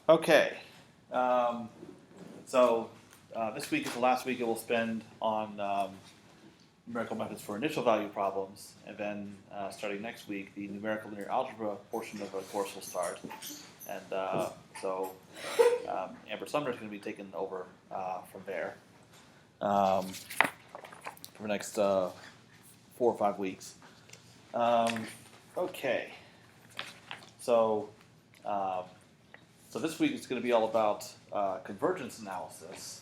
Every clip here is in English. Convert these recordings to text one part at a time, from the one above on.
Okay, so this week is the last week it will spend on numerical methods for initial value problems, and then starting next week, the numerical linear algebra portion of the course will start. And so Amber Sumner is going to be taken over from there for the next 4 or 5 weeks. Okay, so this week is going to be all about convergence analysis.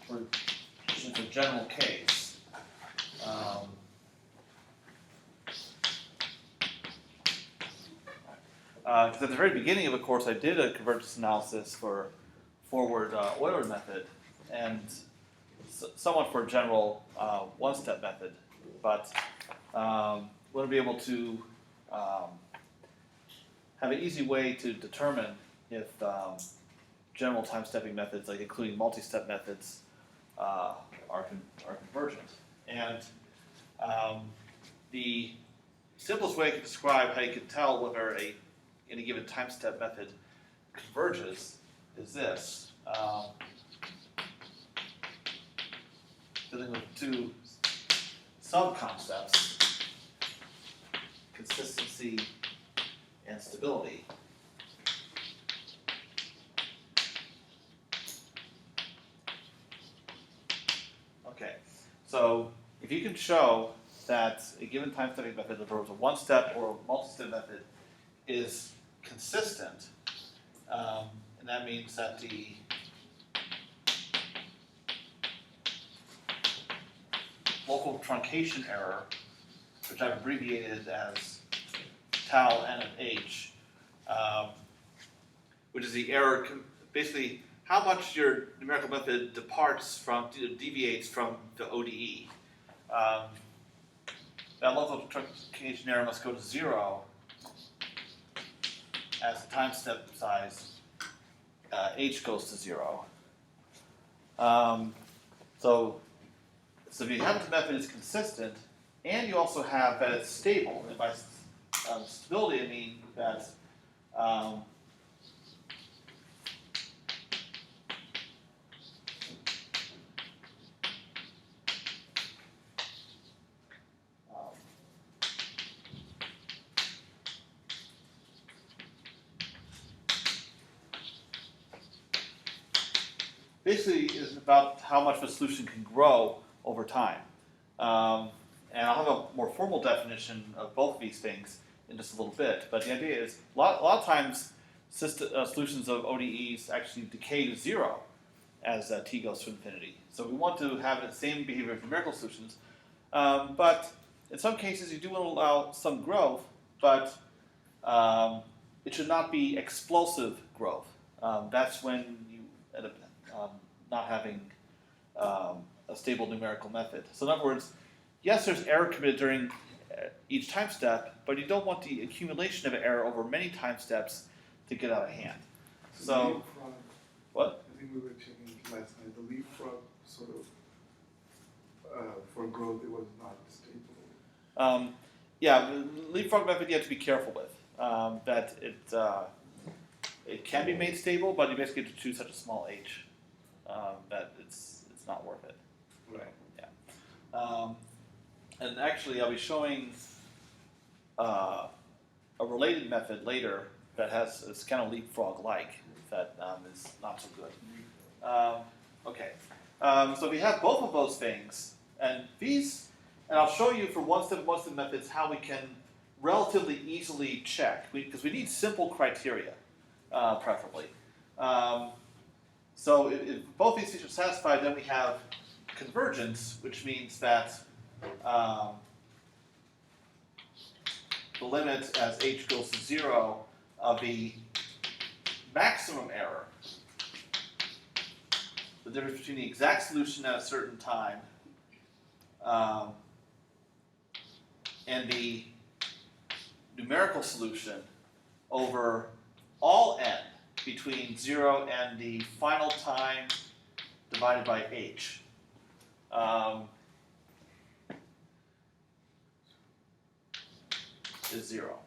Which is a general case. Because at the very beginning of the course, I did a convergence analysis for forward Euler method and somewhat for a general one-step method, but want to be able to have an easy way to determine if general time-stepping methods, like including multi-step methods, are convergent. And the simplest way to describe how you can tell whether any given time-step method converges is this. Dealing with two sub-concepts, consistency and stability. Okay, so if you can show that a given time-stepping method, whether it's a one-step or a multi-step method, is consistent, and that means that the local truncation error, which I've abbreviated as tau n of h, which is the error, basically how much your numerical method deviates from the ODE. That local truncation error must go to 0 as the time step size h goes to 0. So if you have the method is consistent, and you also have that it's stable, and by stability I mean that basically is about how much the solution can grow over time. And I'll have a more formal definition of both of these things in just a little bit. But the idea is a lot of times solutions of ODEs actually decay to 0 as t goes to infinity. So we want to have the same behavior as numerical solutions. But in some cases you do want to allow some growth, but it should not be explosive growth. That's when you end up not having a stable numerical method. So in other words, yes, there's error committed during each time step, but you don't want the accumulation of error over many time steps to get out of hand. So leapfrog, what? I think we were checking last night. The leapfrog sort of, for growth, it was not stable. Yeah, the leapfrog method you have to be careful with. That it can be made stable, but you basically have to choose such a small h that it's not worth it. Right. Yeah. And actually, I'll be showing a related method later that has it's kind of leapfrog-like that is not so good. Okay. So we have both of those things, and I'll show you for one-step methods how we can relatively easily check because we need simple criteria, preferably. So if both these things are satisfied, then we have convergence, which means that the limit as h goes to 0 of the maximum error, the difference between the exact solution at a certain time and the numerical solution over all n between 0 and the final time divided by h. is 0.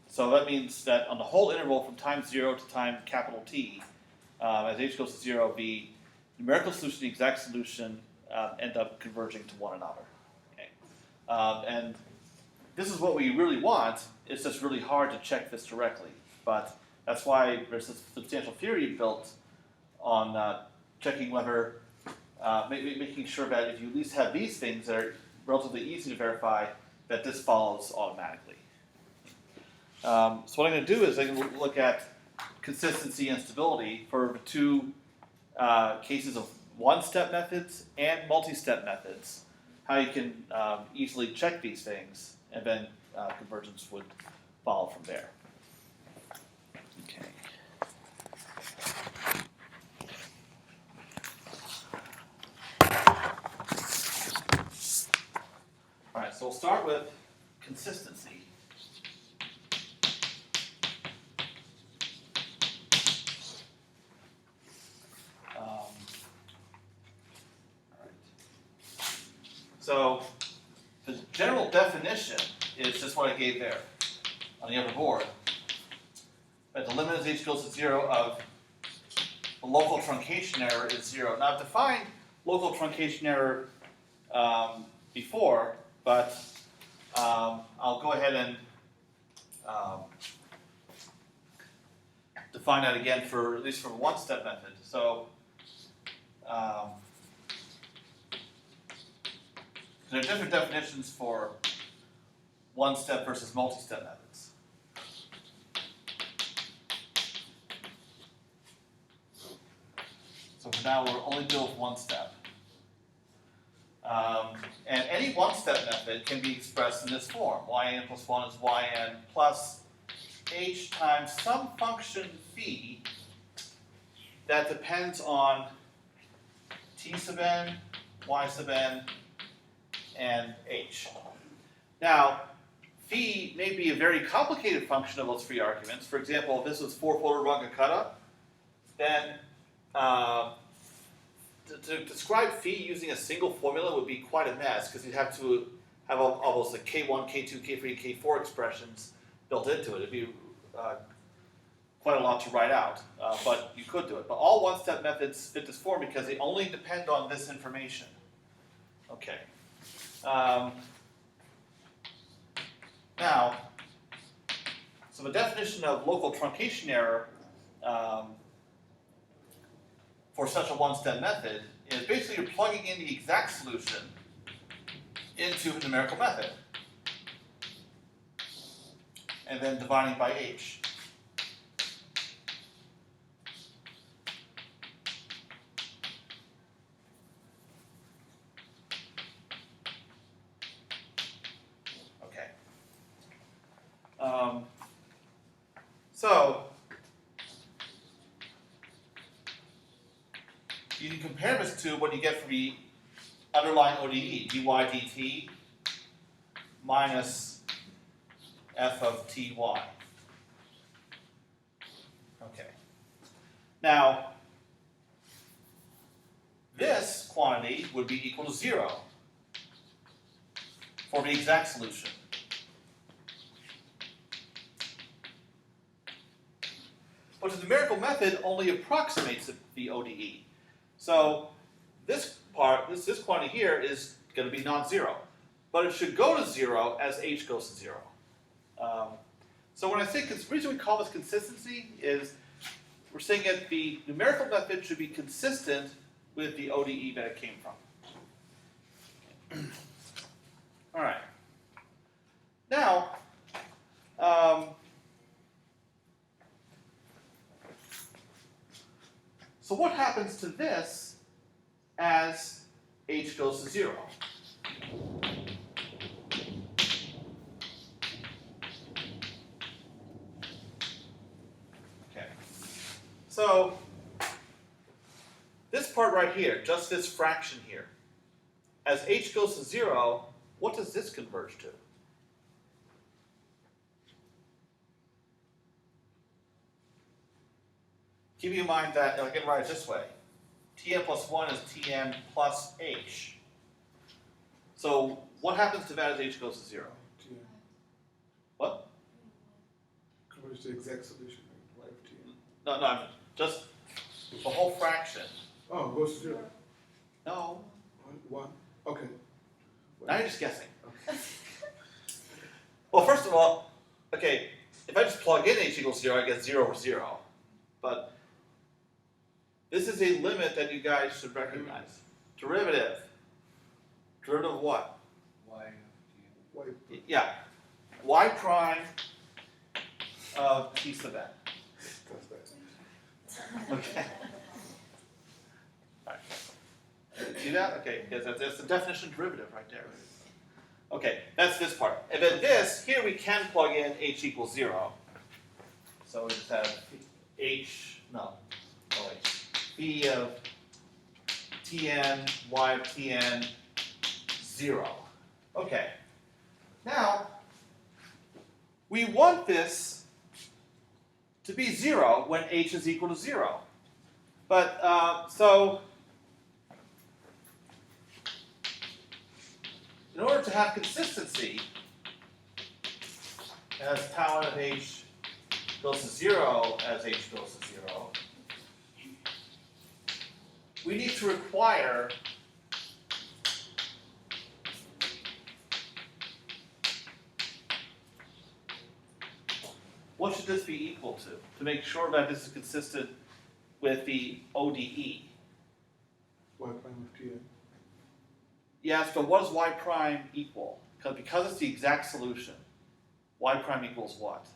So that means that on the whole interval from time 0 to time capital T, as h goes to 0, the numerical solution and the exact solution end up converging to one another. Okay? And this is what we really want. It's just really hard to check this directly. But that's why there's a substantial theory built on checking whether, making sure that if you at least have these things that are relatively easy to verify, that this follows automatically. So what I'm going to do is I'm going to look at consistency and stability for the two cases of one-step methods and multi-step methods, how you can easily check these things, and then convergence would follow from there. Okay. All right, so we'll start with consistency. So the general definition is just what I gave there on the other board. That the limit as h goes to 0 of the local truncation error is 0. Now I've defined local truncation error before, but I'll go ahead and define that again for at least for one-step method. So there are different definitions for one-step versus multi-step methods. So for now, we'll only deal with one step. And any one-step method can be expressed in this form. Yn plus 1 is yn plus h times some function phi that depends on t sub n, y sub n, and h. Now, phi may be a very complicated function of those three arguments. For example, if this was 4-fold Runge-Kutta, then to describe phi using a single formula would be quite a mess, because you'd have to have all those like K1, K2, K3, K4 expressions built into it. It'd be quite a lot to write out, but you could do it. But all one-step methods fit this form because they only depend on this information. Okay. Now, so the definition of local truncation error for such a one-step method is basically you're plugging in the exact solution into the numerical method and then dividing by h. So you can compare this to what you get from the underlying ODE, dy dt minus f of ty. Okay. Now, this quantity would be equal to 0 for the exact solution. But the numerical method only approximates the ODE. So this part, this quantity here is going to be non-zero. But it should go to 0 as h goes to 0. So when I say, the reason we call this consistency is we're saying that the numerical method should be consistent with the ODE that it came from. All right. Now, so what happens to this as h goes to 0? Okay. So this part right here, just this fraction here, as h goes to 0, what does this converge to? Keep in mind that I can write it this way. Tn plus 1 is Tn plus h. So what happens to that as h goes to 0? Or is the exact solution, right? Y of t n? No, just the whole fraction. Oh, it goes to 0. No, 1. Okay. now you're just guessing. Okay. Well, first of all, okay, if I just plug in h equals 0, I get 0 over 0. But this is a limit that you guys should recognize. Derivative. Derivative of what? Y of t n. Y. Yeah. Y prime of t sub n. That's that. Okay. All right. See that? Okay, yes, that's the definition of derivative right there. Okay, that's this part. And then this, here we can plug in h equals 0. So we just have b of tn, y of tn, 0. Okay. Now, we want this to be 0 when h is equal to 0. But, so, in order to have consistency, as tau n of h goes to 0 as h goes to 0, we need to require what should this be equal to make sure that this is consistent with the ODE? Y prime of t n. Yes, but what does y prime equal? Because it's the exact solution, y prime equals what?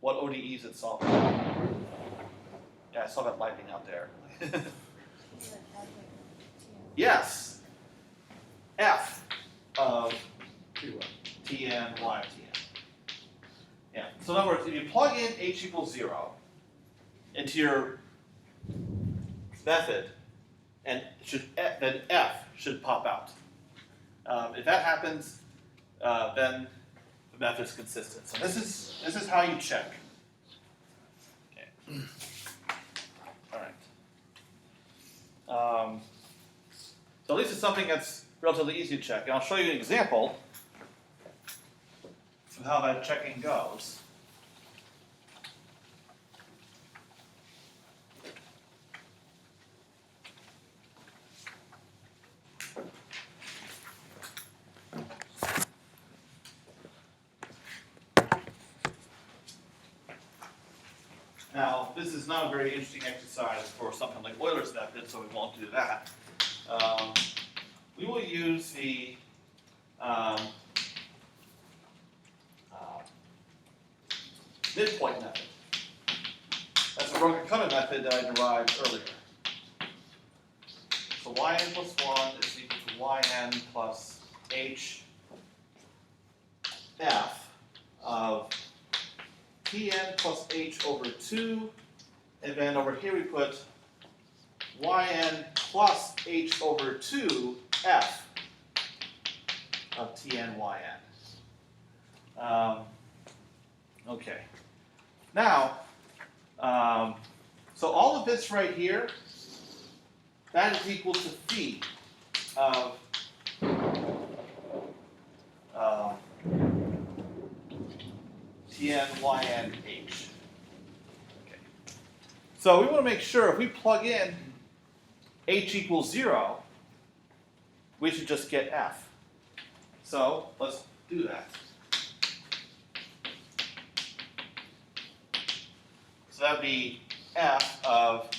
What ODE is it solving? Yeah, I saw that lightning out there. Yes. F of T1. Tn, y of Tn. Yeah. So in other words, if you plug in h equals 0 into your method, and then f should pop out. If that happens, then the method's consistent. So this is how you check. Okay. All right. So at least it's something that's relatively easy to check, and I'll show you an example of how that checking goes. Now, this is not a very interesting exercise for something like Euler's method, so we won't do that. We will use the midpoint method. That's a Roca-Cunningham method that I derived earlier. So yn plus 1 is equal to yn plus h f of Tn plus h over 2, and then over here we put yn plus h over 2 f of Tn yn. Okay. Now, so all of this right here, that is equal to phi of Tn, yn, h. Okay. So we want to make sure if we plug in h equals 0, we should just get f. So let's do that. So that would be f of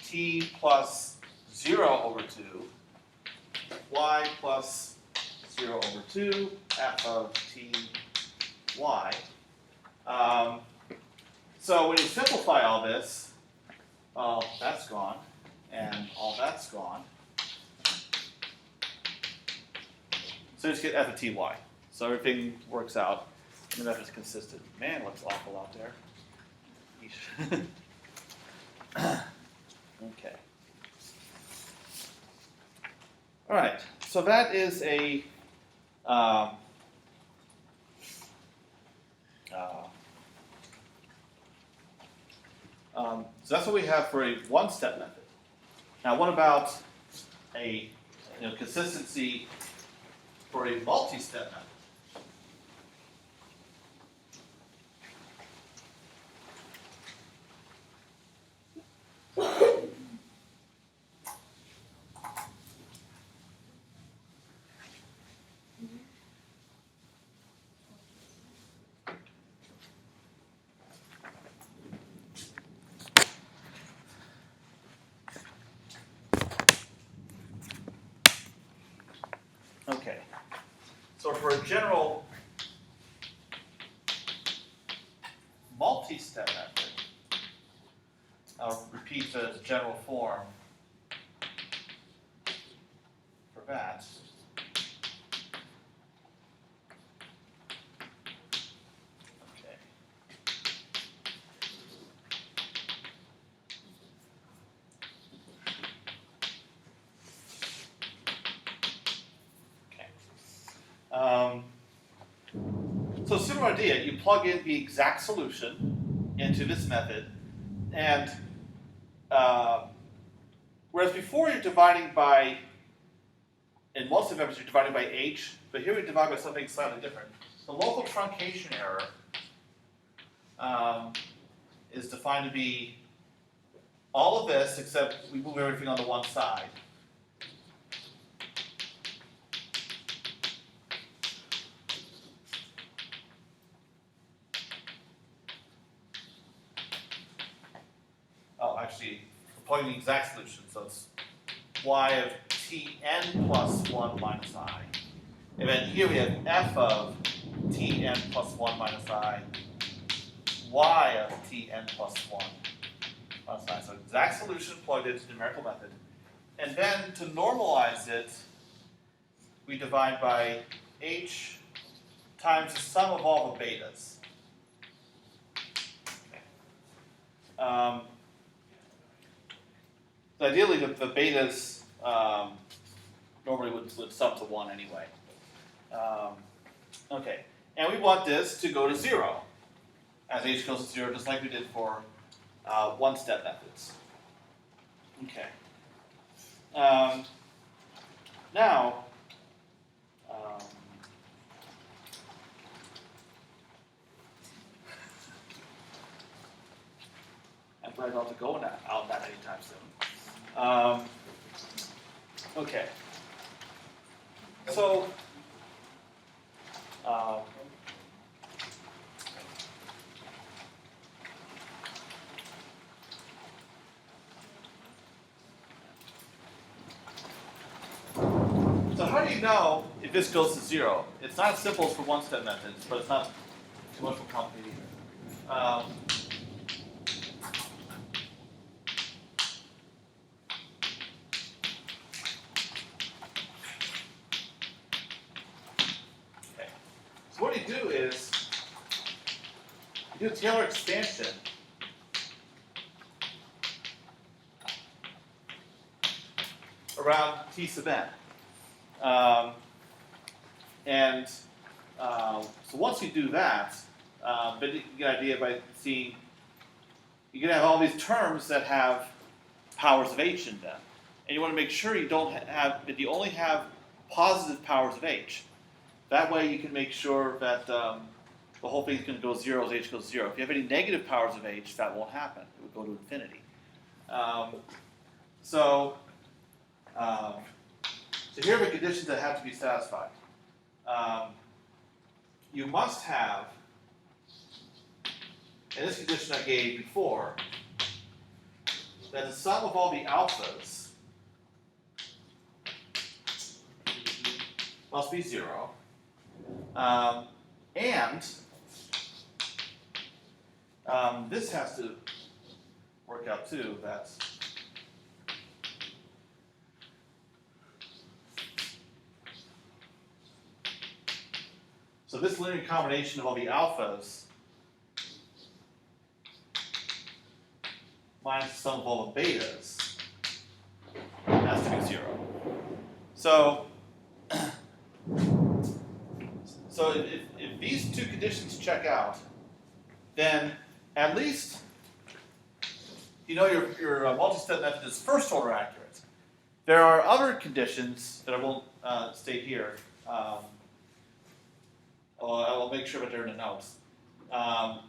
t plus 0 over 2, y plus 0 over 2, f of t, y. So when you simplify all this, all that's gone, and all that's gone. So you just get f of ty. So everything works out, and the method is consistent. Man, it looks awful out there. Okay. All right. So that is a so that's what we have for a one-step method. Now, what about a consistency for a multi-step method? So for a general multi-step method, I'll repeat the general form for that. Okay. So similar idea, you plug in the exact solution into this method, and whereas before you're dividing by, in most of the methods you're dividing by h, but here we divide by something slightly different. The local truncation error is defined to be all of this except we move everything on the one side. Oh, actually, we're plugging the exact solution, so it's y of tn plus 1 minus I. And then here we have f of tn plus 1 minus I, y of tn plus 1 minus I. So exact solution plugged into the numerical method. And then to normalize it, we divide by h times the sum of all the betas. So ideally, the betas normally would sum to 1 anyway. Okay, and we want this to go to 0 as h goes to 0, just like we did for one-step methods. Okay. Now, I'm glad not to go out that anytime soon. Okay. So, so how do you know if this goes to 0? It's not as simple as for one-step methods, but it's not too much more complicated either. So what you do is, you do a Taylor expansion around T sub n. So once you do that, then you get an idea by seeing, you're going to have all these terms that have powers of h in them. And you want to make sure you don't have, that you only have positive powers of h. That way you can make sure that the whole thing is going to go 0 as h goes 0. If you have any negative powers of h, that won't happen. It would go to infinity. So here are the conditions that have to be satisfied. You must have, and this condition I gave before, that the sum of all the alphas must be 0. And this has to work out too. That's so this linear combination of all the alphas minus the sum of all the betas has to be 0. So if these two conditions check out, then at least you know your multi-step method is first order accurate. There are other conditions that I won't state here. I will make sure that they're in the notes.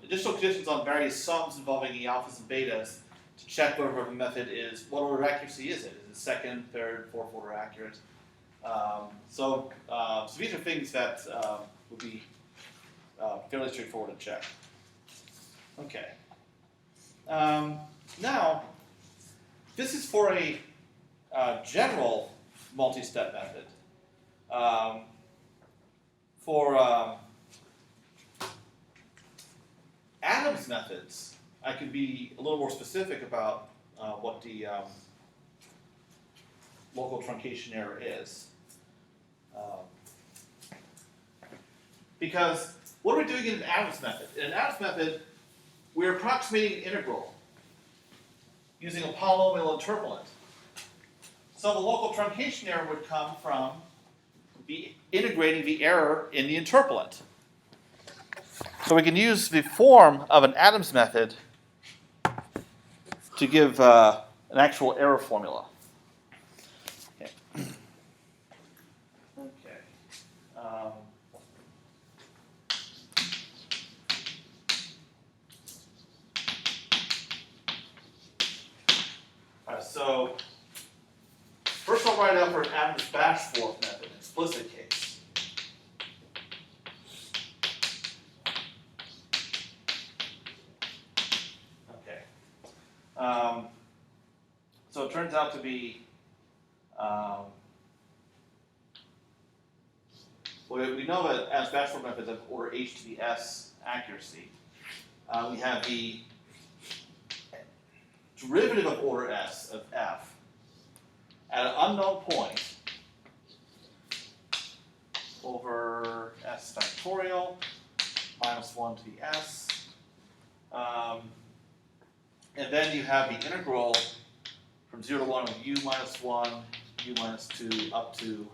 Additional conditions on various sums involving the alphas and betas to check whether the method is, what order of accuracy is it? Is it second, third, fourth order accurate? So these are things that would be fairly straightforward to check. Okay. Now, this is for a general multi-step method. for Adams methods, I could be a little more specific about what the local truncation error is. Because what are we doing in an Adams method? In an Adams method, we're approximating an integral using a polynomial interpolant. So the local truncation error would come from integrating the error in the interpolant. So we can use the form of an Adams method to give an actual error formula. Okay. So first I'll write out for an Adams-Bashforth method, explicit case. Okay. So it turns out to be, well, we know that Adams-Bashforth methods have order h to the s accuracy. We have the derivative of order s of f at an unknown point over s factorial minus 1 to the s. And then you have the integral from 0 to 1 of u minus 1, u minus 2, up to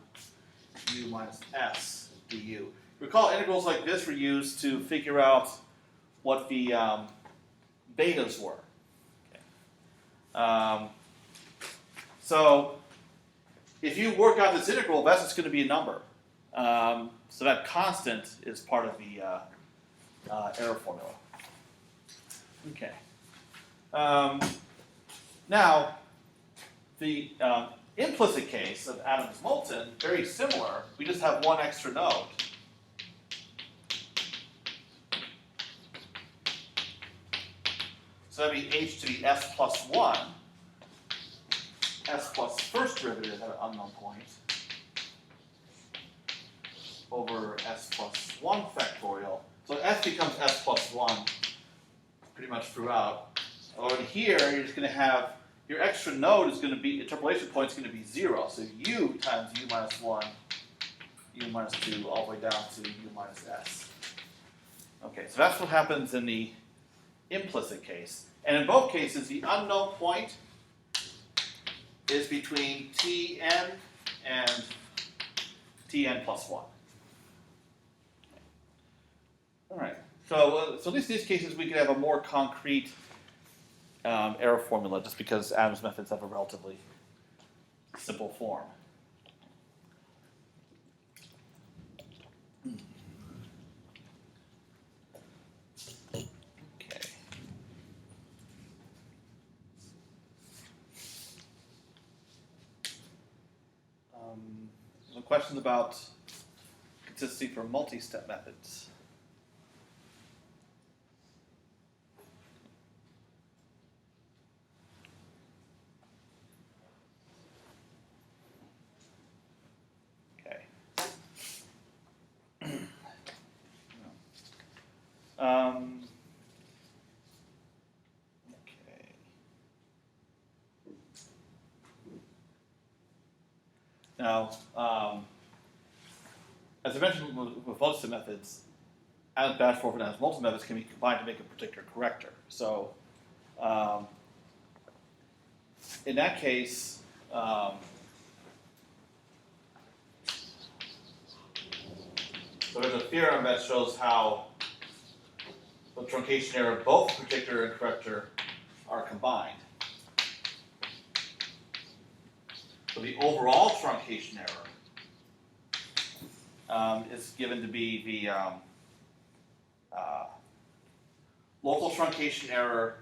u minus s du. Recall integrals like this were used to figure out what the betas were. So if you work out this integral, that's just going to be a number. So that constant is part of the error formula. Okay. Now, the implicit case of Adams-Moulton, very similar. We just have one extra node. So that'd be h to the s plus 1, s plus first derivative at an unknown point, over s plus 1 factorial. So s becomes s plus 1 pretty much throughout. Over here, you're just going to have, your extra node is going to be, interpolation point is going to be 0. So u times u minus 1, u minus 2, all the way down to u minus s. Okay, so that's what happens in the implicit case. And in both cases, the unknown point is between Tn and Tn plus 1. All right. So at least in these cases, we could have a more concrete error formula just because Adams methods have a relatively simple form. Okay. Some questions about consistency for multi-step methods. Okay. Now, as I mentioned with Multistep methods, Adams-Bashforth and Adams-Moulton methods can be combined to make a particular corrector. So, in that case, so there's a theorem that shows how the truncation error of both predictor and corrector are combined. So the overall truncation error is given to be the local truncation error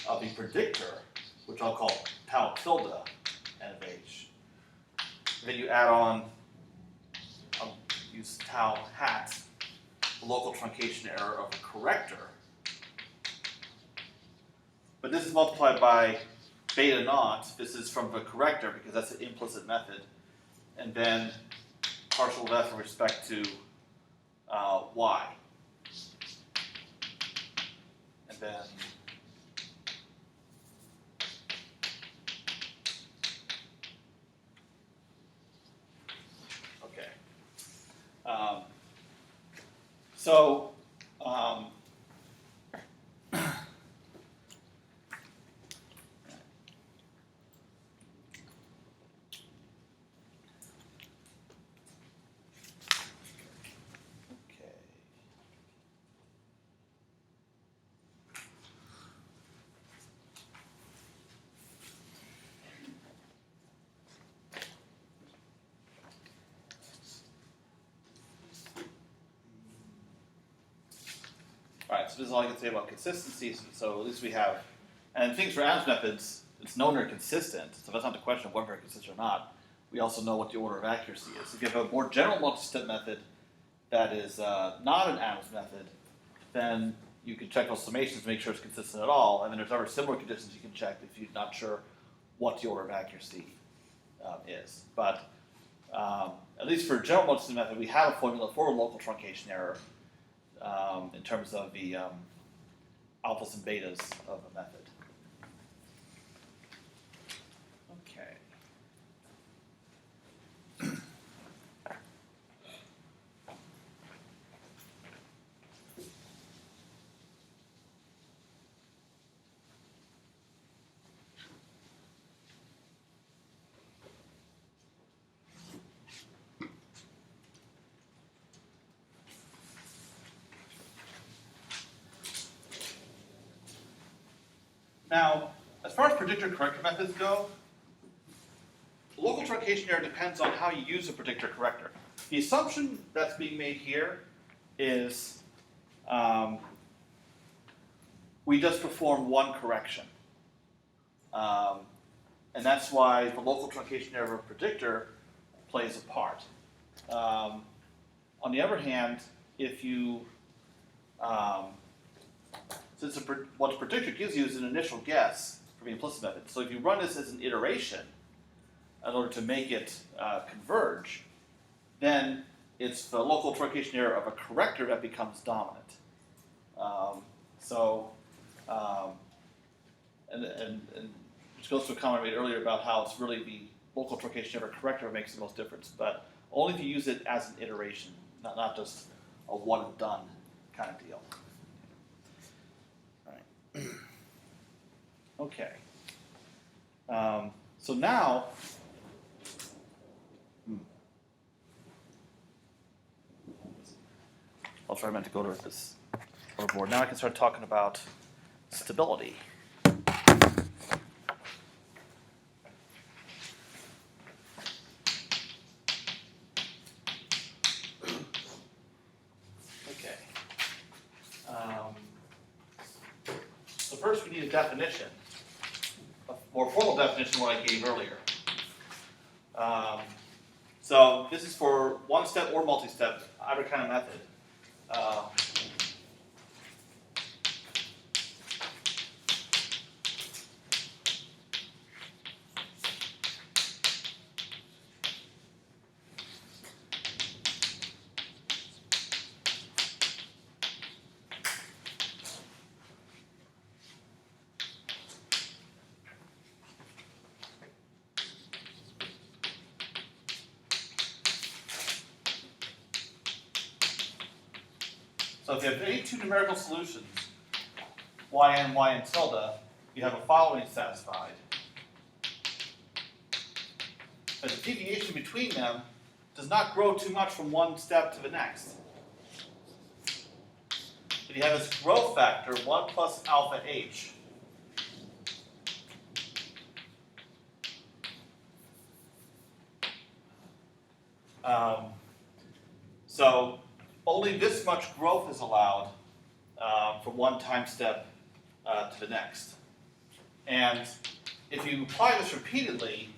of the predictor, which I'll call tau tilde n of h. And then you add on, I'll use tau hat, the local truncation error of the corrector. But this is multiplied by beta naught. This is from the corrector because that's an implicit method. and then partial of f in respect to y. And then okay. So okay. All right, so this is all I can say about consistency. So at least we have, and things for Adams methods, it's known they're consistent. So that's not the question of whether they're consistent or not. We also know what the order of accuracy is. If you have a more general multi-step method that is not an Adams method, then you can check those summations to make sure it's consistent at all. And then there's other similar conditions you can check if you're not sure what the order of accuracy is. But at least for a general multi-step method, we have a formula for local truncation error in terms of the alphas and betas of a method. Okay. Now, as far as predictor-corrector methods go, local truncation error depends on how you use a predictor-corrector. The assumption that's being made here is we just perform one correction. And that's why the local truncation error of a predictor plays a part. On the other hand, if you since what a predictor gives you is an initial guess for the implicit method. So if you run this as an iteration in order to make it converge, then it's the local truncation error of a corrector that becomes dominant. And which goes to a comment I made earlier about how it's really the local truncation error corrector that makes the most difference, but only if you use it as an iteration, not just a one and done kind of deal. Okay. So now, I'll try to go to this board. Now I can start talking about stability. Okay. So first we need a definition. A more formal definition than what I gave earlier. So this is for one-step or multi-step, either kind of method. So if you have any two numerical solutions, yn, and tilde, you have a following satisfied. But the deviation between them does not grow too much from one step to the next. But you have this growth factor, 1 plus alpha h. So only this much growth is allowed from one time step to the next. And if you apply this repeatedly,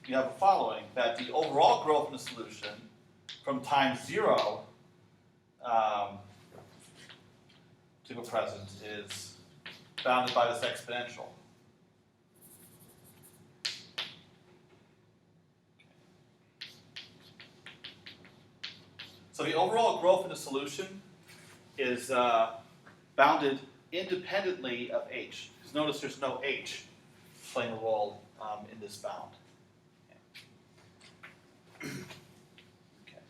you have the following, that the overall growth in the solution from time 0 to the present is bounded by this exponential. So the overall growth in the solution is bounded independently of h. Because notice there's no h playing a role in this bound. Okay.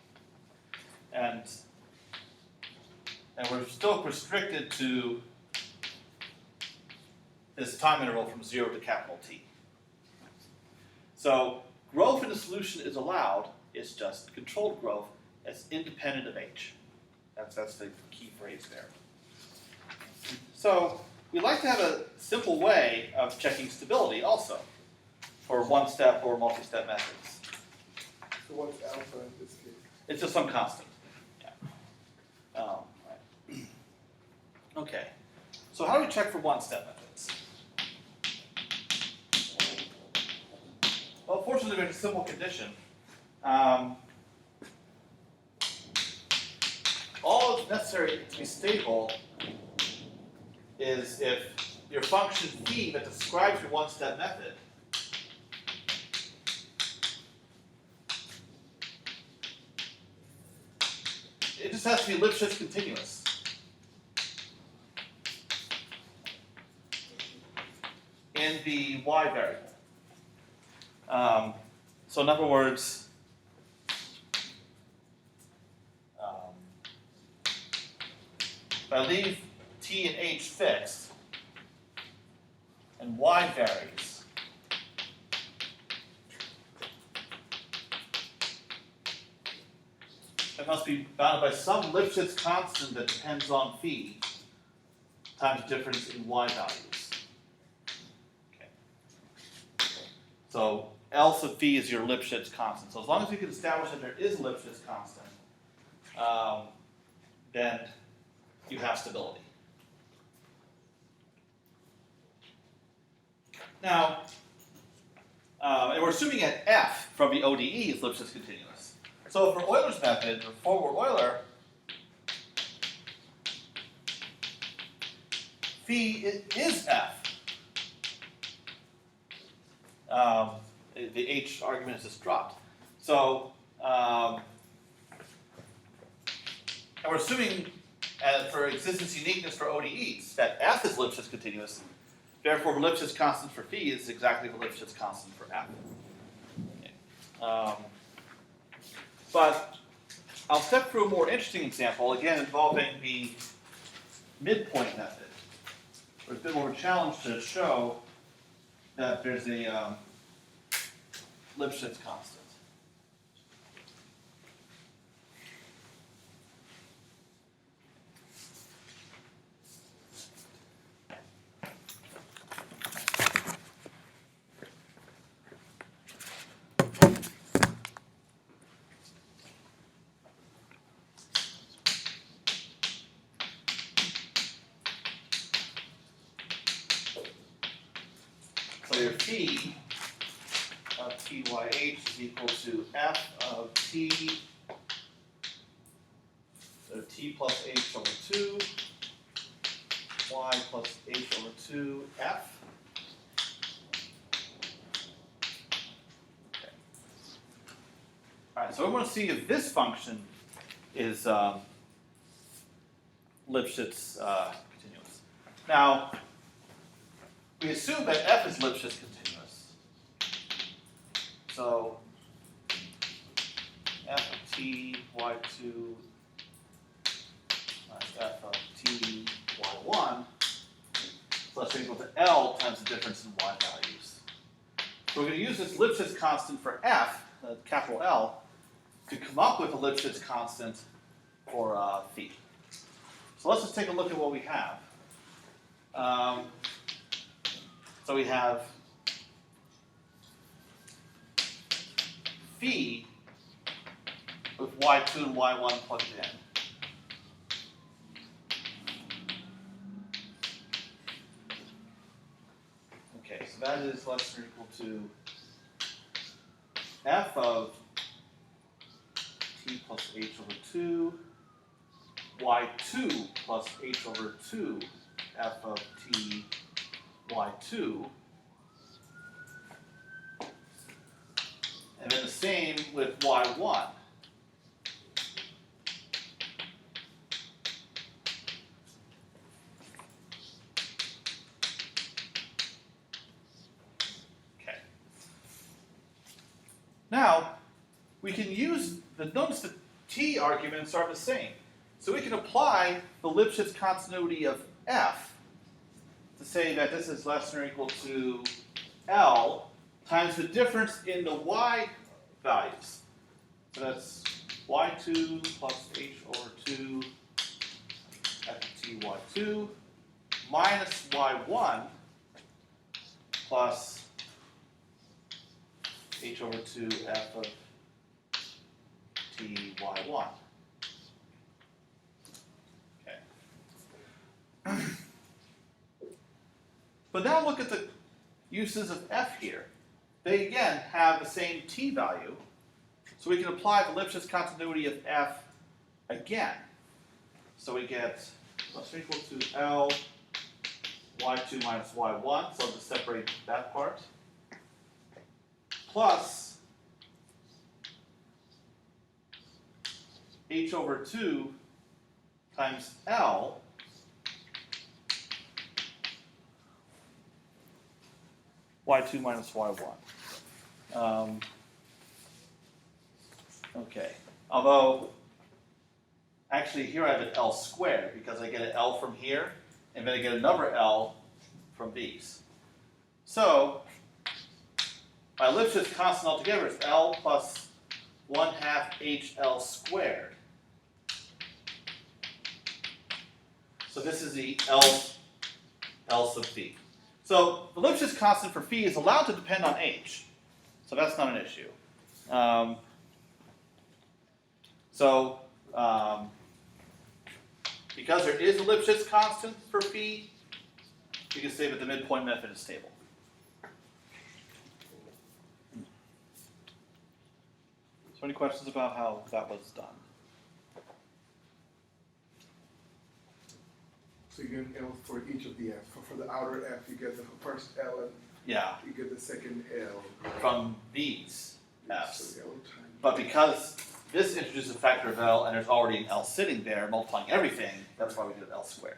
And we're still restricted to this time interval from 0 to capital T. So growth in the solution is allowed, it's just controlled growth that's independent of h. That's the key phrase there. So we like to have a simple way of checking stability also for one-step or multi-step methods. So what's alpha in this case? It's just some constant. Yeah. Right. Okay. So how do we check for one-step methods? Well, fortunately, we have a simple condition. All that's necessary to be stable is if your function phi that describes your one-step method it just has to be Lipschitz continuous. In the y variable. So in other words, if I leave t and h fixed and y varies, it must be bounded by some Lipschitz constant that depends on phi times the difference in y values. Okay. So L sub phi is your Lipschitz constant. So as long as you can establish that there is a Lipschitz constant, then you have stability. Now, and we're assuming that f from the ODE is Lipschitz continuous. So for Euler's method, or forward Euler, phi is f. The h argument is just dropped. So, and we're assuming for existence uniqueness for ODEs that f is Lipschitz continuous. Therefore, the Lipschitz constant for phi is exactly the Lipschitz constant for f. Okay. But I'll step through a more interesting example, again involving the midpoint method. It's a bit more of a challenge to show that there's a Lipschitz constant. So your phi of tyh is equal to f of t, so t plus h over 2, y plus h over 2, f. Okay. All right, so we want to see if this function is Lipschitz continuous. Now, we assume that f is Lipschitz continuous. So f of t y2 minus f of t y1 plus equal to L times the difference in y values. So we're going to use this Lipschitz constant for f, capital L, to come up with a Lipschitz constant for phi. So let's just take a look at what we have. So we have phi with y2 and y1 plugged in. Okay, so that is less than or equal to f of t plus h over 2, y2 plus h over 2, f of t y2, and then the same with y1. Now, we can notice the t arguments are the same. So we can apply the Lipschitz continuity of f to say that this is less than or equal to L times the difference in the y values. So that's y2 plus h over 2 f of t y2 minus y1 plus h over 2 f of t y1. Okay. But now look at the uses of f here. They again have the same t value, so we can apply the Lipschitz continuity of f again. So we get less than or equal to L y2 minus y1, so I'll just separate that part, plus h over 2 times L y2 minus y1. Okay, although actually here I have an L squared because I get an L from here and then I get another L from these. So my Lipschitz constant altogether is L plus 1/2 HL squared. So this is the L sub phi. So the Lipschitz constant for phi is allowed to depend on h. So that's not an issue. Because there is a Lipschitz constant for phi, you can say that the midpoint method is stable. So any questions about how that was done? So you get L for each of the F. For the outer F, you get the first L, and Yeah, you get the second L. from these F's. So L times. But because this introduces a factor of L and there's already an L sitting there multiplying everything, that's why we get an L squared.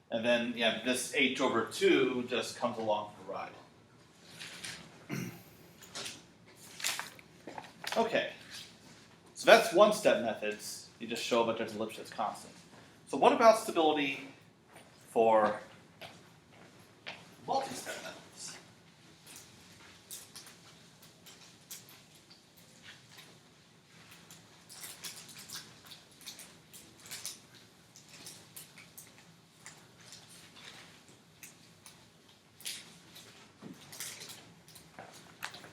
And then, yeah, this h over 2 just comes along for the ride. Okay, so that's one-step methods. You just show that there's a Lipschitz constant. So what about stability for multi-step methods?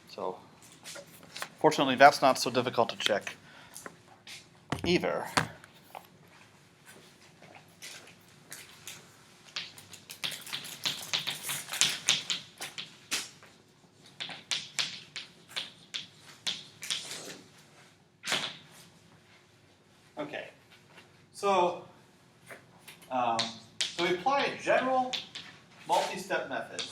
So, fortunately, that's not so difficult to check either. Okay, so we apply a general multi-step method.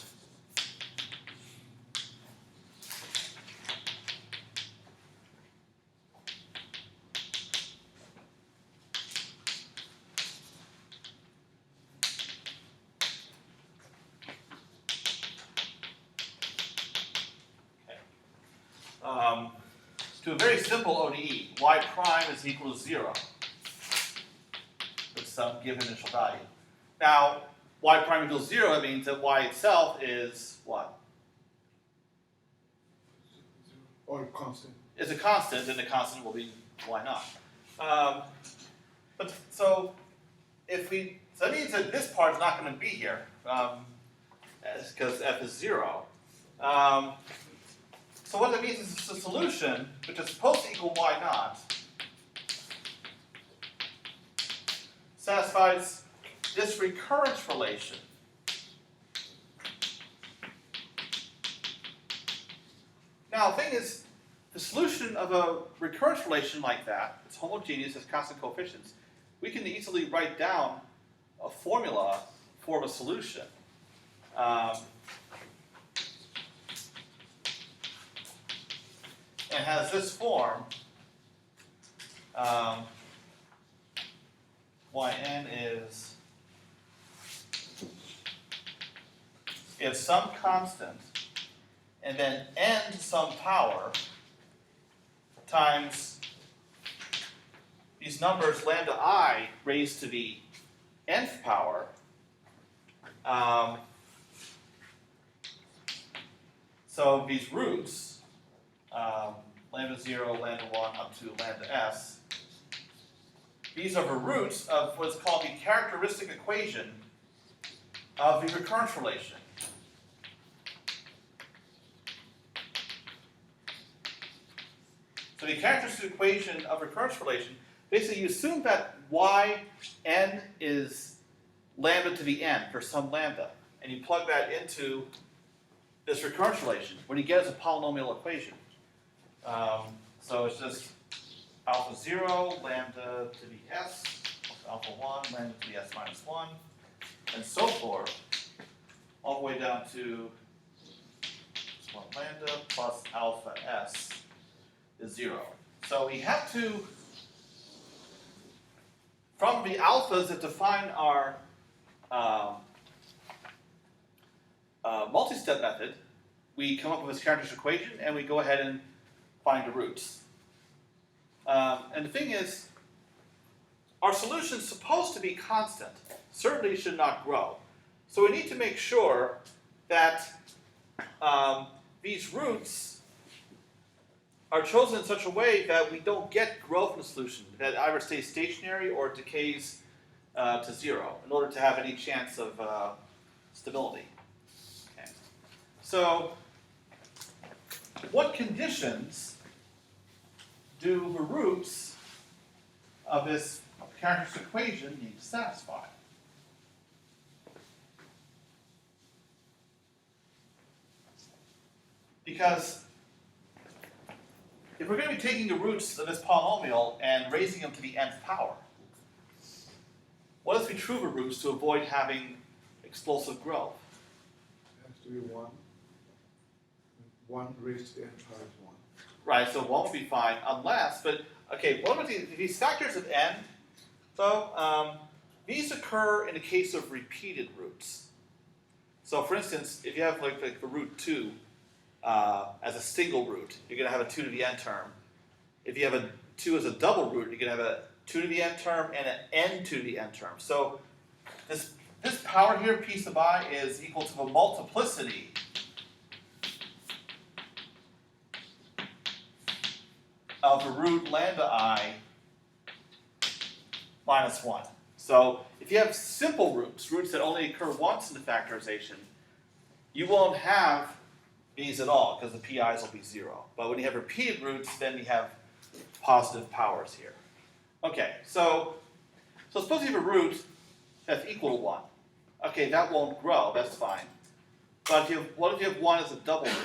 To a very simple ODE, y prime is equal to 0 with some given initial value. Now, y prime equals 0, that means that y itself is what? Or constant. Is a constant, and the constant will be y naught. So that means that this part is not going to be here because f is 0. So what that means is it's a solution which is supposed to equal y naught satisfies this recurrence relation. Now the thing is, the solution of a recurrence relation like that, it's homogeneous, has constant coefficients, we can easily write down a formula for a solution. It has this form. Yn is some constant and then n to some power times these numbers lambda I raised to the nth power. So these roots, lambda 0, lambda 1, up to lambda s, these are the roots of what's called the characteristic equation of the recurrence relation. So the characteristic equation of recurrence relation, basically you assume that yn is lambda to the n for some lambda, and you plug that into this recurrence relation. What you get is a polynomial equation. So it's just alpha 0, lambda to the s, alpha 1, lambda to the s minus 1, and so forth, all the way down to 1 lambda plus alpha s is 0. So we have to, from the alphas that define our multi-step method, we come up with this characteristic equation and we go ahead and find the roots. And the thing is, our solution is supposed to be constant, certainly should not grow. So we need to make sure that these roots are chosen in such a way that we don't get growth in the solution, that either stays stationary or decays to 0 in order to have any chance of stability. Okay. So what conditions do the roots of this characteristic equation need to satisfy? Because if we're going to be taking the roots of this polynomial and raising them to the nth power, what has to be true of the roots to avoid having explosive growth? It has to be 1. 1 raised to the n power is 1. Right, so 1 would be fine, unless, but, okay, what about these factors of n, though? These occur in the case of repeated roots. So, for instance, if you have like the root 2 as a single root, you're going to have a 2 to the n term. If you have a 2 as a double root, you're going to have a 2 to the n term and an n to the n term. So, this power here, p sub I, is equal to the multiplicity of the root lambda I minus 1. So if you have simple roots, roots that only occur once in the factorization, you won't have these at all because the pi's will be 0. But when you have repeated roots, then you have positive powers here. Okay, so suppose you have a root that's equal to 1. Okay, that won't grow, that's fine. But what if you have 1 as a double root?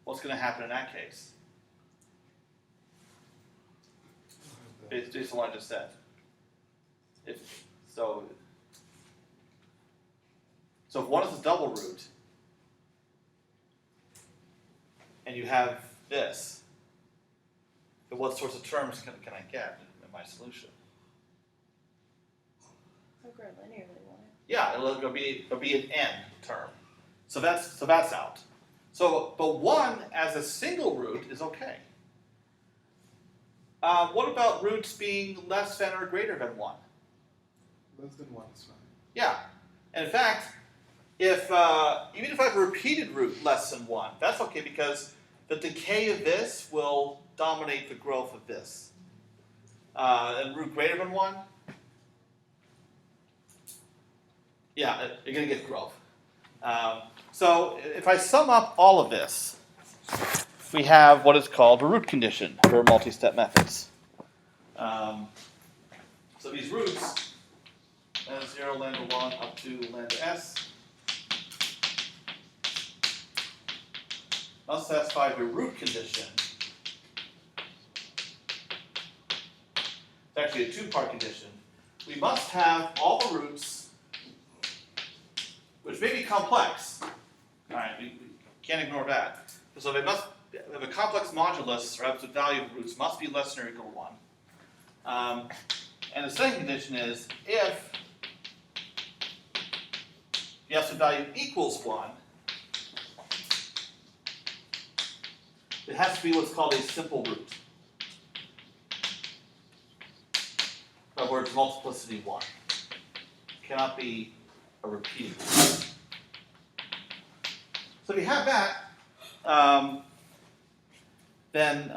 What's going to happen in that case? Based on what I just said. So if 1 is a double root, and you have this, then what sorts of terms can I get in my solution? It'll grow linearly, won't it? Yeah, it'll be an n term. So that's out. So, but 1 as a single root is okay. What about roots being less than or greater than 1? Less than 1 is fine. Yeah. And in fact, even if I have a repeated root less than 1, that's okay because the decay of this will dominate the growth of this. And root greater than 1? Yeah, you're going to get growth. So if I sum up all of this, we have what is called a root condition for multi-step methods. So these roots, lambda 0, lambda 1, up to lambda s, must satisfy the root condition. It's actually a two-part condition. We must have all the roots, which may be complex. All right, we can't ignore that. So they must have a complex modulus, or absolute value of roots, must be less than or equal to 1. And the second condition is if the absolute value equals 1, it has to be what's called a simple root. In other words, multiplicity 1. It cannot be a repeating root. So if you have that, then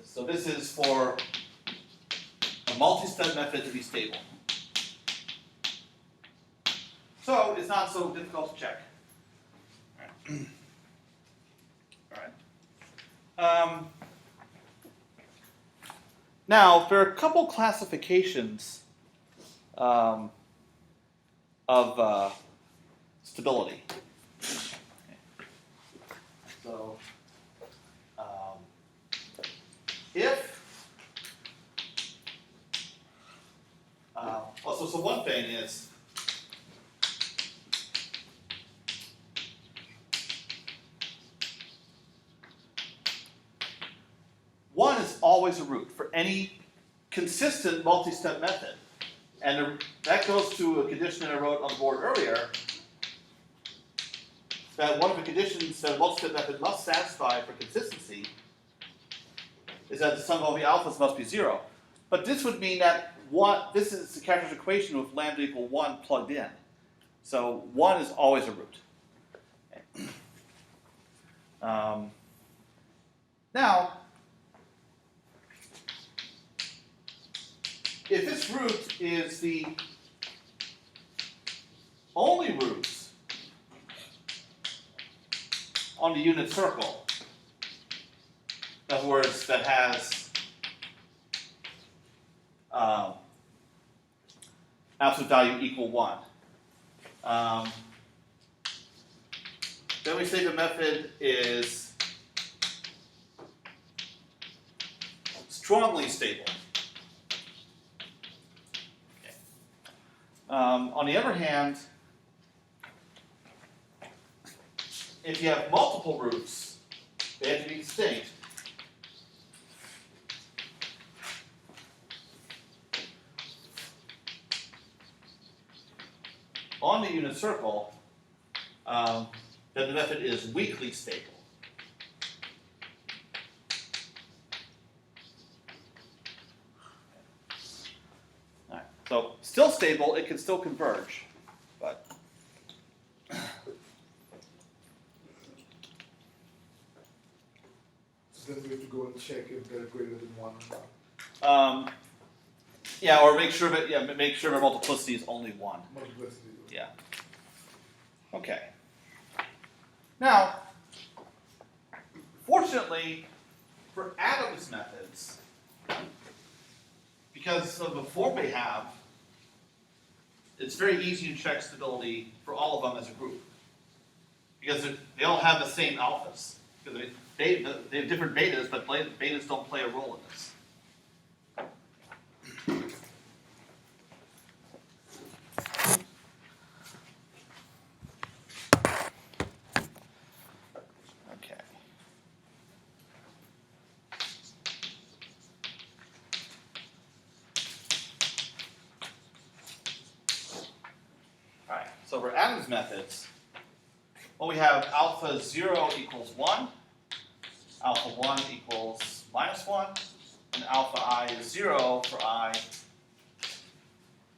so this is for a multi-step method to be stable. So it's not so difficult to check. All right. Now there are a couple classifications of stability. So if so one thing is one is always a root for any consistent multi-step method. And that goes to a condition that I wrote on the board earlier, that one of the conditions that a multi-step method must satisfy for consistency is that the sum of all the alphas must be 0. But this would mean that this is the character's equation with lambda equal 1 plugged in. So 1 is always a root. Now, if this root is the only root on the unit circle, in other words, that has absolute value equal 1, then we say the method is strongly stable. On the other hand, if you have multiple roots, they have to be distinct. On the unit circle, then the method is weakly stable. All right. So still stable, it can still converge, but So then we have to go and check if they're greater than 1 or not. yeah, or make sure that make sure the multiplicity is only 1. Multiplicity. Yeah. Okay. Now, fortunately, for Adams methods, because of the form they have, it's very easy to check stability for all of them as a group. Because they all have the same alphas. Because they have different betas, but betas don't play a role in this. Okay. All right, so for Adams methods, well, we have alpha 0 equals 1, alpha 1 equals minus 1, and alpha I is 0 for I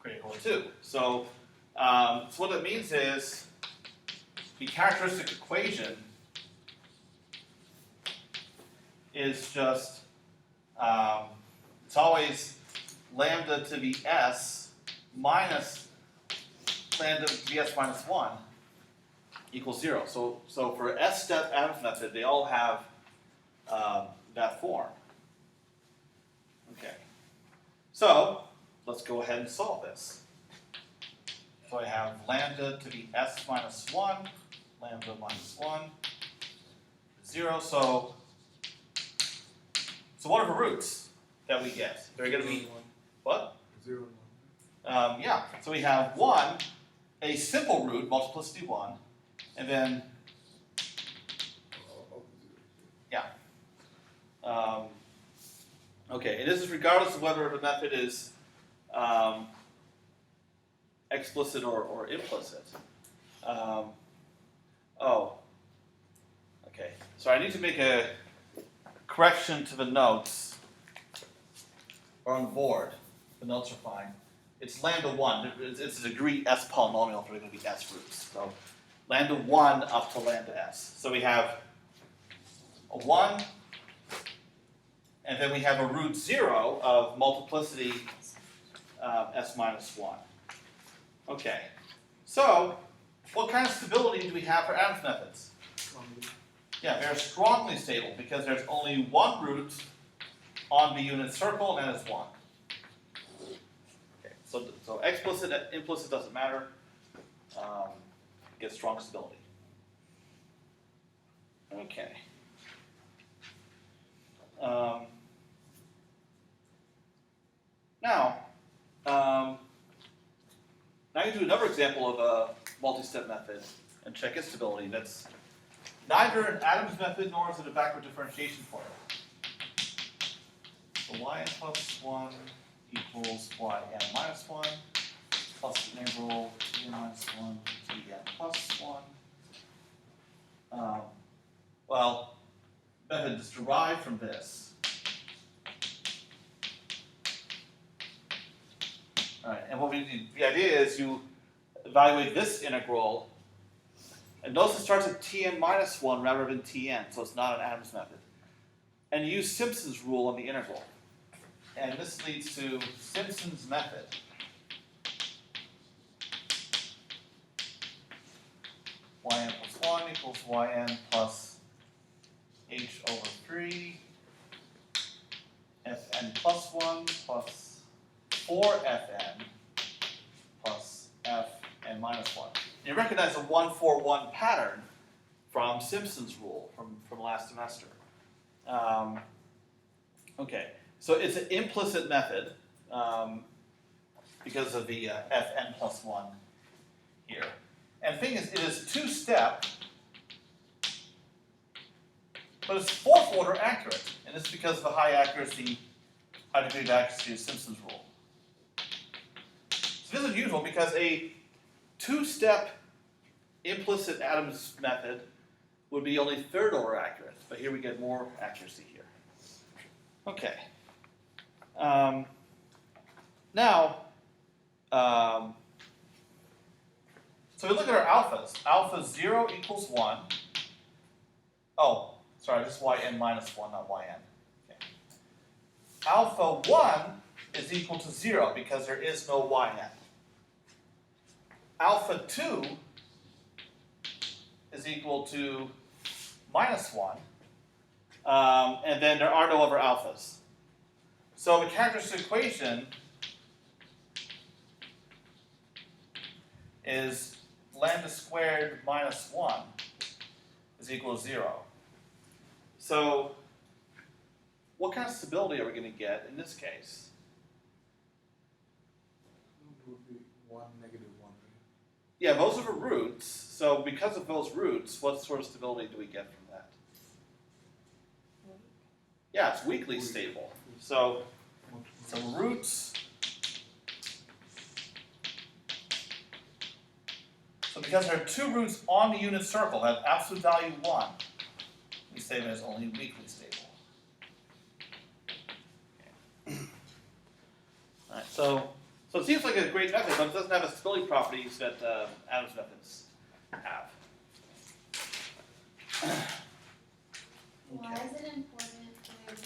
greater than or equal to 2. So what that means is the characteristic equation is just, it's always lambda to the s minus lambda to the s minus 1 equals 0. So for S-step Adams method, they all have that form. Okay. So let's go ahead and solve this. So I have lambda to the s minus 1, lambda minus 1, 0. So what are the roots that we get? They're going to be what? 0 and 1. Yeah. So we have 1, a simple root, multiplicity 1, and then yeah. Okay, and this is regardless of whether the method is explicit or implicit. Oh. Okay. So I need to make a correction to the notes. Or on the board. The notes are fine. It's lambda 1. It's a degree S polynomial if they're going to be S roots. So lambda 1 up to lambda S. So we have a 1, and then we have a root 0 of multiplicity S minus 1. Okay. So what kind of stability do we have for Adams methods? Yeah, they're strongly stable because there's only one root on the unit circle, and that is 1. Okay, so explicit, implicit doesn't matter. Get strong stability. Okay. Now you do another example of a multi-step method and check its stability. That's neither an Adams method nor is it a backward differentiation formula. So yn plus 1 equals yn minus 1 plus the integral yn minus 1 to yn plus 1. Well, method is derived from this. Alright, and what we need, the idea is you evaluate this integral, and notice it starts at Tn minus 1 rather than Tn, so it's not an Adams method. And you use Simpson's rule on the integral. And this leads to Simpson's method. Yn plus 1 equals yn plus h over 3 fn plus 1 plus 4fn plus fn minus 1. And you recognize a 1-4-1 pattern from Simpson's rule from last semester. Okay, so it's an implicit method because of the fn plus 1 here. And the thing is, it is two-step, but it's fourth order accurate. And this is because of the high degree of accuracy of Simpson's rule. So this is unusual because a two-step implicit Adams method would be only third order accurate, but here we get more accuracy here. Okay. So we look at our alphas. Alpha 0 equals 1. Oh, sorry, this is yn minus 1, not yn. Okay. Alpha 1 is equal to 0 because there is no yn. Alpha 2 is equal to minus 1. And then there are no other alphas. So the characteristic equation is lambda squared minus 1 is equal to 0. So what kind of stability are we going to get in this case? It would be 1, negative 1, right? Yeah, those are the roots. So because of those roots, what sort of stability do we get from that? Yeah, it's weakly stable. So roots. So because there are two roots on the unit circle that have absolute value 1, we say that it's only weakly stable. Okay. All right, so it seems like a great method, but it doesn't have the stability properties that Adams methods have. Why is it important to be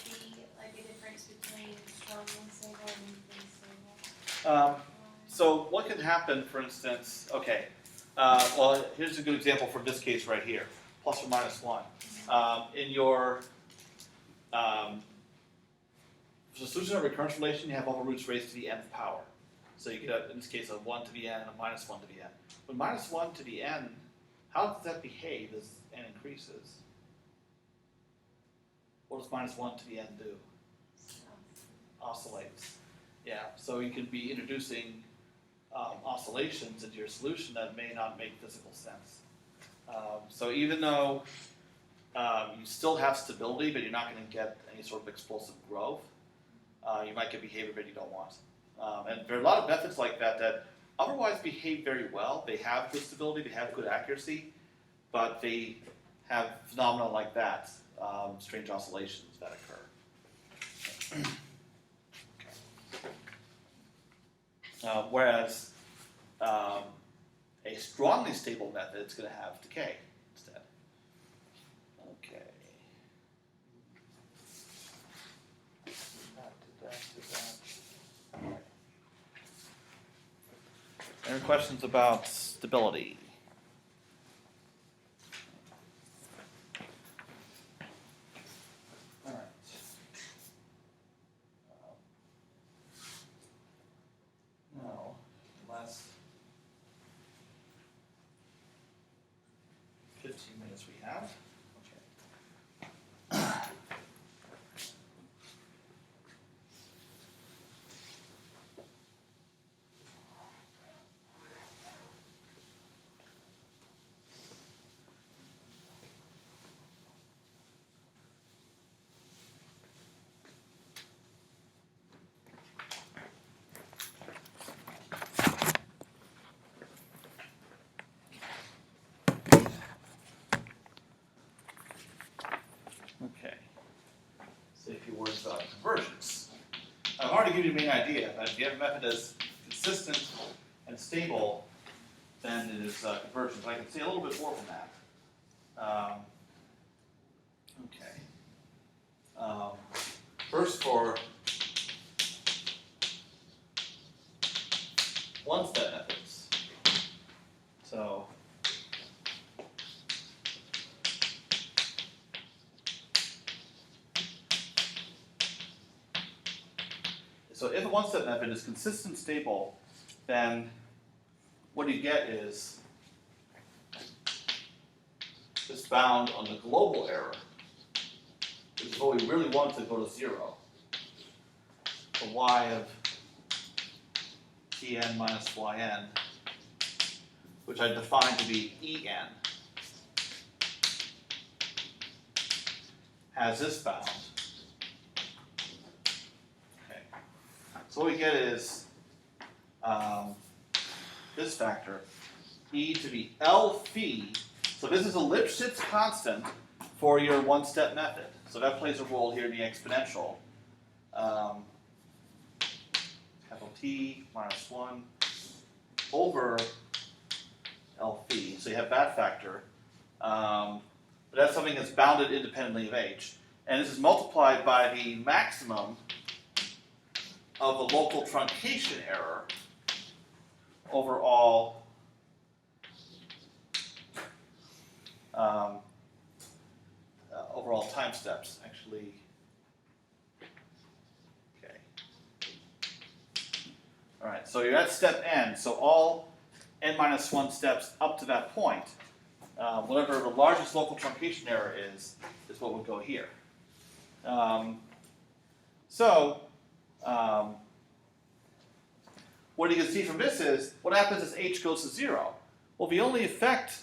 like a difference between strongly stable and weakly stable? So what can happen, for instance, okay, well, here's a good example for this case right here, plus or minus 1. In your the solution of a recurrence relation, you have all the roots raised to the nth power. So you get, in this case, a 1 to the n and a minus 1 to the n. But minus 1 to the n, how does that behave as n increases? What does minus 1 to the n do? Oscillates. Yeah, so you could be introducing oscillations into your solution that may not make physical sense. So even though you still have stability, but you're not going to get any sort of explosive growth, you might get behavior that you don't want. And there are a lot of methods like that that otherwise behave very well. They have good stability, they have good accuracy, but they have phenomena like that, strange oscillations that occur. Whereas a strongly stable method is going to have decay instead. Okay. All right. Any questions about stability? All right. Now, last 15 minutes we have. Okay. Okay. Say a few words about convergence. I've already given you the main idea that if you have a method that's consistent and stable, then it is convergent. But I can say a little bit more from that. Okay. First, for one-step methods. So if a one-step method is consistent and stable, then what you get is this bound on the global error, which is what we really want to go to 0. The y of tn minus yn, which I define to be en, has this bound. Okay. So what we get is this factor, e to the L phi. So this is a Lipschitz constant for your one-step method. So that plays a role here in the exponential. Capital T minus 1 over L phi. So you have that factor. But that's something that's bounded independently of h. And this is multiplied by the maximum of the local truncation error over all overall time steps, actually. Okay. All right, so you're at step n, so all n minus 1 steps up to that point, whatever the largest local truncation error is what would go here. What you can see from this is, what happens as h goes to 0? Well, the only effect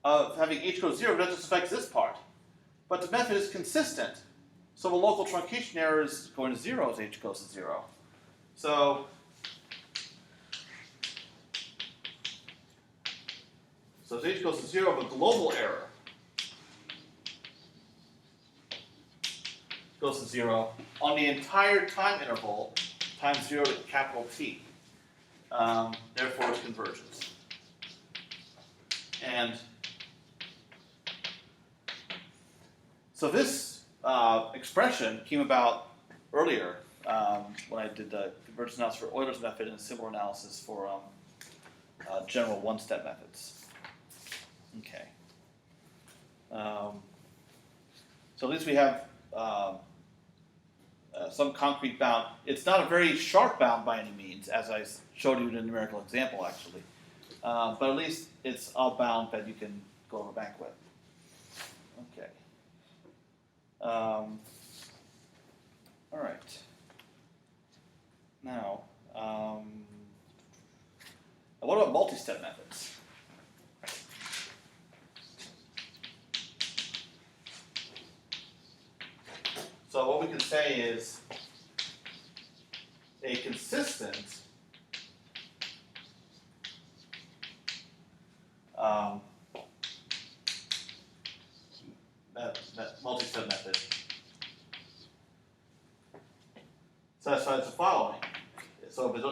of having h go to 0 doesn't just affect this part, but the method is consistent. So the local truncation error is going to 0 as h goes to 0. So as h goes to 0, the global error goes to 0 on the entire time interval times 0 to capital T. Therefore, it's convergence. And so this expression came about earlier when I did the convergence analysis for Euler's method and a similar analysis for general one-step methods. Okay. So at least we have some concrete bound. It's not a very sharp bound by any means, as I showed you in a numerical example, actually. But at least it's a bound that you can go over back with. Okay. All right. Now, what about multi-step methods? So what we can say is a consistent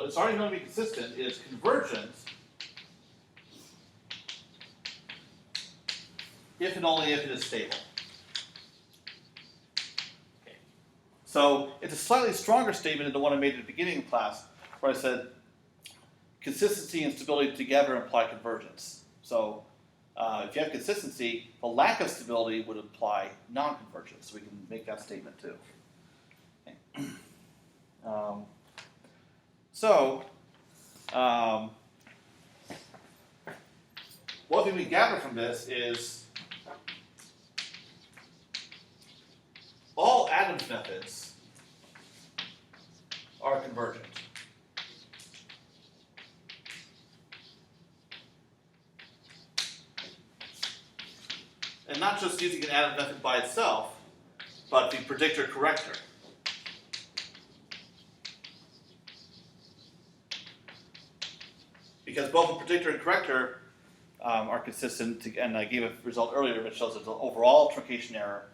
it's already known to be consistent is convergence if and only if it is stable. Okay. So it's a slightly stronger statement than the one I made at the beginning of class, where I said consistency and stability together imply convergence. So if you have consistency, the lack of stability would imply non-convergence. So we can make that statement too. Okay. One thing we gather from this is all Adams methods are convergent. And not just using an Adams method by itself, but the predictor corrector. Because both the predictor and corrector are consistent, and I gave a result earlier which shows that the overall truncation error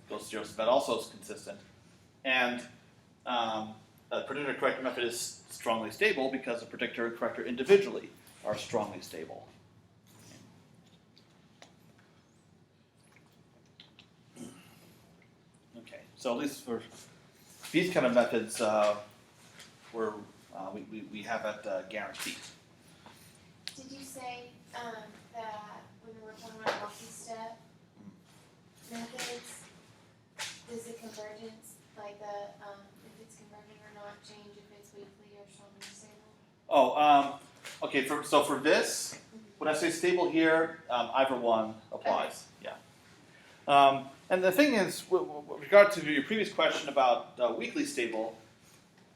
goes to zero, so that also is consistent. And the predictor corrector method is strongly stable because the predictor and corrector individually are strongly stable. Okay, so at least for these kind of methods, we have that guaranteed. Did you say that when we were talking about multi-step methods, does the convergence, like if it's converging or not, change if it's weakly or strongly stable? Oh, okay. So for this, when I say stable here, either one applies. Okay. Yeah. And the thing is, with regard to your previous question about weakly stable,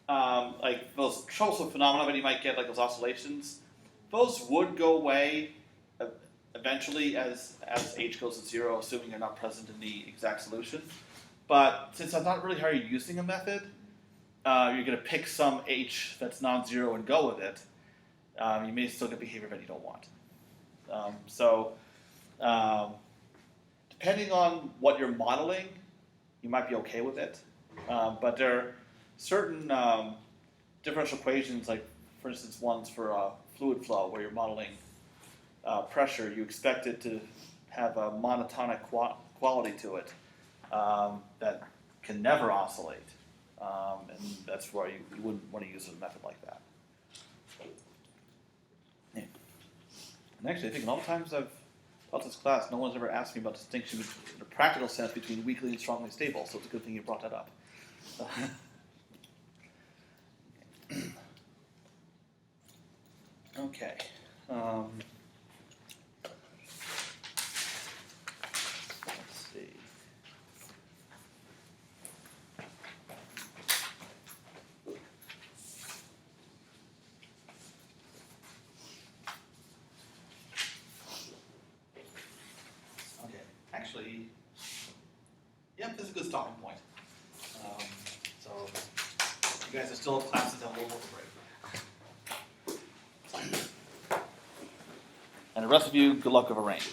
like those troublesome phenomena that you might get, like those oscillations, those would go away eventually as h goes to zero, assuming they're not present in the exact solution. But since I'm not really how you're using a method, you're going to pick some h that's non-zero and go with it. You may still get behavior that you don't want. Depending on what you're modeling, you might be okay with it. But there are certain differential equations, like for instance ones for fluid flow, where you're modeling pressure, you expect it to have a monotonic quality to it that can never oscillate. And that's why you wouldn't want to use a method like that. Yeah. And actually, I think in all the times I've taught this class, no one's ever asked me about the distinction in a practical sense between weakly and strongly stable, so it's a good thing you brought that up. Okay. Let's see. Okay. Actually, yep, this is a good stopping point. So you guys are still in classes and we'll break. And the rest of you, good luck with a range.